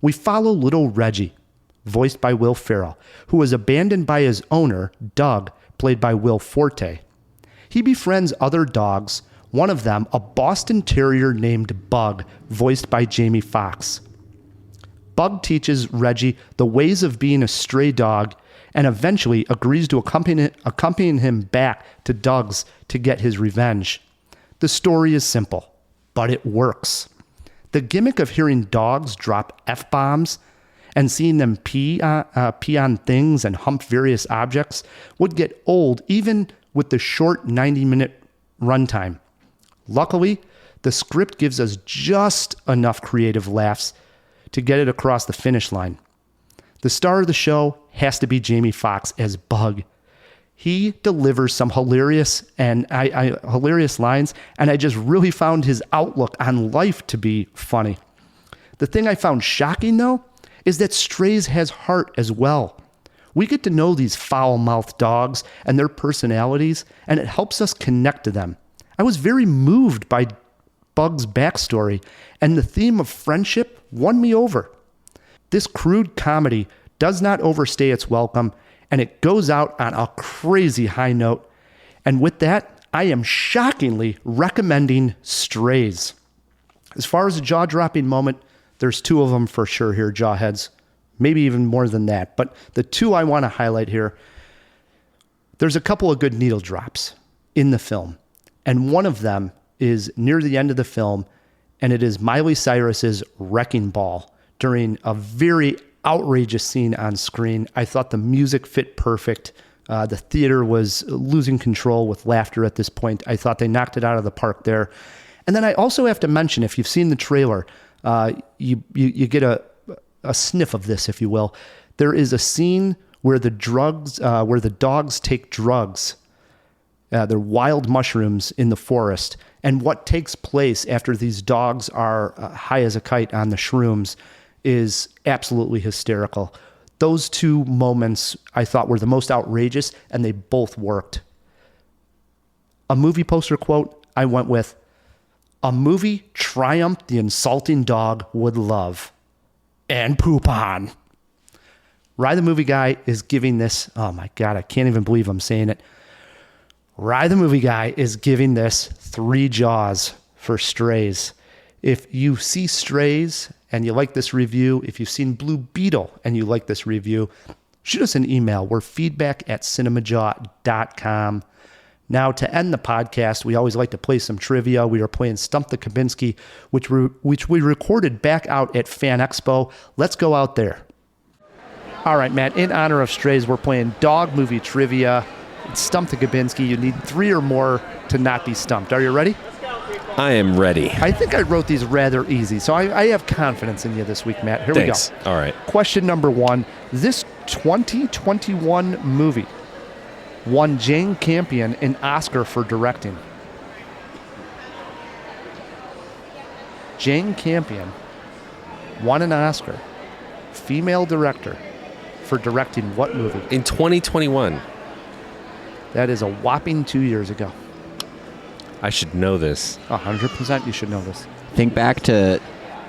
We follow little Reggie, voiced by Will Ferrell, who is abandoned by his owner, Doug, played by Will Forte. He befriends other dogs, one of them a Boston Terrier named Bug, voiced by Jamie Foxx. Bug teaches Reggie the ways of being a stray dog and eventually agrees to accompany him back to Doug's to get his revenge. The story is simple, but it works. The gimmick of hearing dogs drop F-bombs and seeing them pee on things and hump various objects would get old even with the short 90-minute runtime. Luckily, the script gives us just enough creative laughs to get it across the finish line. The star of the show has to be Jamie Foxx as Bug. He delivers some hilarious lines, and I just really found his outlook on life to be funny. The thing I found shocking, though, is that Strays has heart as well. We get to know these foul-mouthed dogs and their personalities, and it helps us connect to them. I was very moved by Bug's backstory, and the theme of friendship won me over. This crude comedy does not overstay its welcome, and it goes out on a crazy high note. And with that, I am shockingly recommending Strays. As far as a jaw-dropping moment, there's two of them for sure here, Jawheads. Maybe even more than that. But the two I want to highlight here, there's a couple of good needle drops in the film. And one of them is near the end of the film, and it is Miley Cyrus's Wrecking Ball during a very outrageous scene on screen. I thought the music fit perfect. The theater was losing control with laughter at this point. I thought they knocked it out of the park there. And then I also have to mention, if you've seen the trailer, you get a sniff of this, if you will. There is a scene where the dogs take drugs. They're wild mushrooms in the forest. And what takes place after these dogs are high as a kite on the shrooms is absolutely hysterical. Those two moments I thought were the most outrageous, and they both worked. A movie poster quote I went with, "A movie Triumph the insulting dog would love and poop on." Rye the Movie Guy is giving this, oh my God, I can't even believe I'm saying it. Rye the Movie Guy is giving this 3 jaws for Strays. If you see Strays and you like this review, if you've seen Blue Beetle and you like this review, shoot us an email. We're feedback@cinemajaw.com. Now, to end the podcast, we always like to play some trivia. We are playing Stump the Kubinski, which we recorded back out at Fan Expo. Let's go out there. All right, Matt, in honor of Strays, we're playing dog movie trivia. It's Stump the Kubinski. You need 3 or more to not be stumped. Are you ready? I am ready. I think I wrote these rather easy, so I have confidence in you this week, Matt. Here Thanks. we go. All right. Question number 1. This 2021 movie won Jane Campion an Oscar for directing. Jane Campion won an Oscar, female director, for directing what movie? In 2021. That is a whopping 2 years ago. I should know this. 100% you should know this. Think back to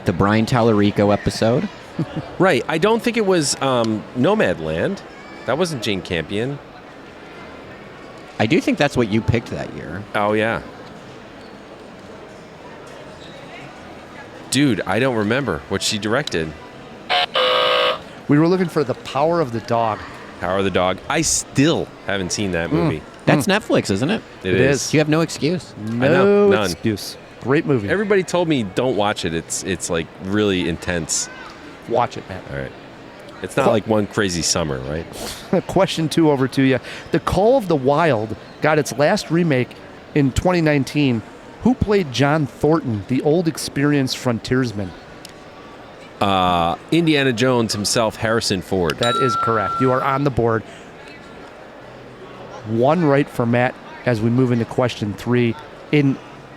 the Brian Tallarico episode. Right. I don't think it was Nomadland. That wasn't Jane Campion. I do think that's what you picked that year. Oh, yeah. Dude, I don't remember what she directed. We were looking for The Power of the Dog. Power of the Dog. I still haven't seen that movie. That's Netflix, isn't it? It is. You have no excuse. No None. excuse. Great movie. Everybody told me don't watch it. It's like really intense. Watch it, man. All right. It's not like One Crazy Summer, right? Question 2 over to you. The Call of the Wild got its last remake in 2019. Who played John Thornton, the old experienced frontiersman? Indiana Jones himself, Harrison Ford. That is correct. You are on the board. 1 right for Matt as we move into question 3. In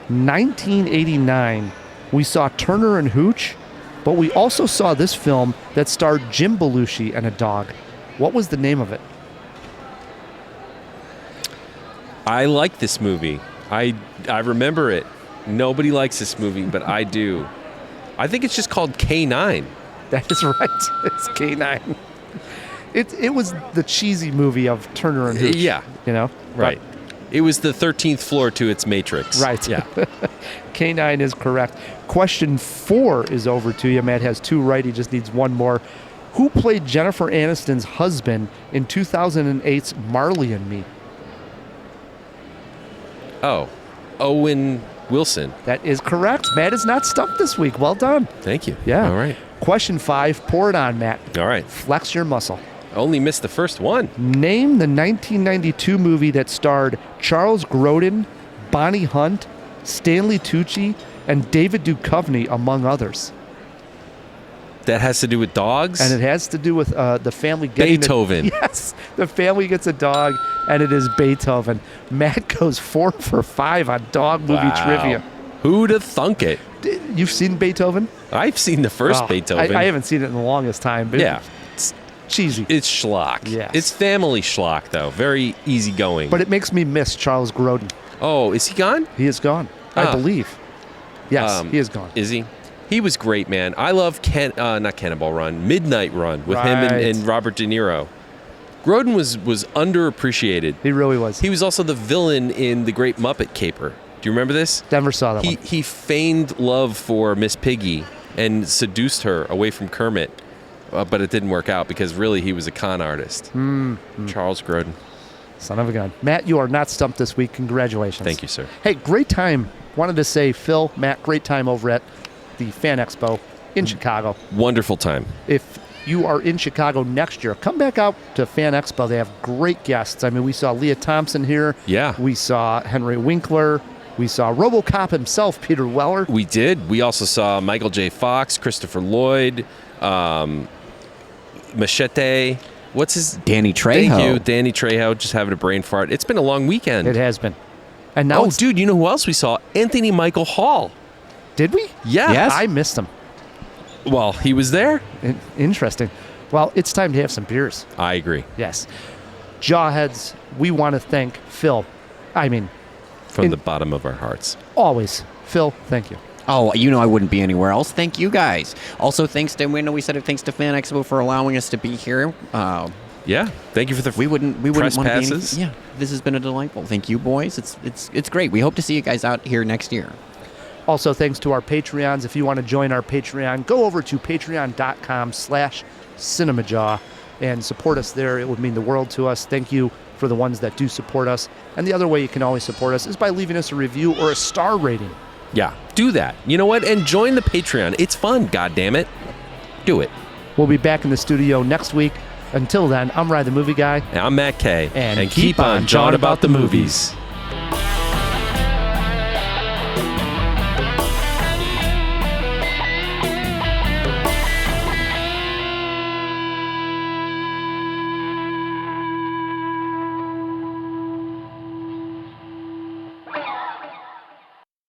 1989, We saw Turner and Hooch, but we also saw this film that starred Jim Belushi and a dog. What was the name of it? I like this movie. I remember it. Nobody likes this movie, but I do. I think it's just called K9. That is right. It's K9. It was the cheesy movie of Turner and Hooch. Yeah. You know? Right. It was the 13th floor to its Matrix. Right. Yeah. K9 is correct. Question 4 is over to you. Matt has 2 right. He just needs 1 more. Who played Jennifer Aniston's husband in 2008's Marley and Me? Oh, Owen Wilson. That is correct. Matt is not stumped this week. Well done. Thank you. Yeah. All right. Question 5. Pour it on, Matt. All right. Flex your muscle. Only missed the first one. Name the 1992 movie that starred Charles Grodin, Bonnie Hunt, Stanley Tucci, and David Duchovny, among others. That has to do with dogs? And it has to do with the family getting... Beethoven. Yes. The family gets a dog, and it is Beethoven. Matt goes 4 for 5 on dog movie trivia. Who'd have thunk it? You've seen Beethoven? I've seen the first Beethoven. I haven't seen it in the longest time. But yeah. It's cheesy. It's schlock. Yes. It's family schlock, though. Very easygoing. But it makes me miss Charles Grodin. Oh, is he gone? He is gone, I believe. Yes, he is gone. Is he? He was great, man. I love not Cannonball Run, Midnight Run with him and Robert De Niro. Grodin was underappreciated. He really was. He was also the villain in The Great Muppet Caper. Do you remember this? Never saw that one. He feigned love for Miss Piggy and seduced her away from Kermit, but it didn't work out because really he was a con artist. Charles Grodin. Son of a gun. Matt, you are not stumped this week. Congratulations. Thank you, sir. Hey, great time. Wanted to say, Phil, Matt, great time over at the Fan Expo in Chicago. Wonderful time. If you are in Chicago next year, come back out to Fan Expo. They have great guests. I mean, we saw Leah Thompson here. Yeah. We saw Henry Winkler. We saw RoboCop himself, Peter Weller. We did. We also saw Michael J. Fox, Christopher Lloyd, Machete. What's his? Danny Trejo. Thank you, Danny Trejo. Just having a brain fart. It's been a long weekend. It has been. And now dude, you know who else we saw? Anthony Michael Hall. Did we? Yeah. Yes. I missed him. Well, he was there. Interesting. Well, it's time to have some beers. I agree. Yes. Jawheads, we want to thank Phil. From the bottom of our hearts. Always. Phil, thank you. Oh, I wouldn't be anywhere else. Thank you guys. Also, thanks to thanks to Fan Expo for allowing us to be here. Yeah, thank you for the we wouldn't press want passes. To be this has been a delightful. Thank you, boys. It's great. We hope to see you guys out here next year. Also, thanks to our Patreons. If you want to join our Patreon, go over to patreon.com/CinemaJaw and support us there. It would mean the world to us. Thank you for the ones that do support us. And the other way you can always support us is by leaving us a review or a star rating. Yeah, do that. You know what? And join the Patreon. It's fun, goddammit. Do it. We'll be back in the studio next week. Until then, I'm Ryan the Movie Guy. And I'm Matt Kay. And keep on jawing about the movies.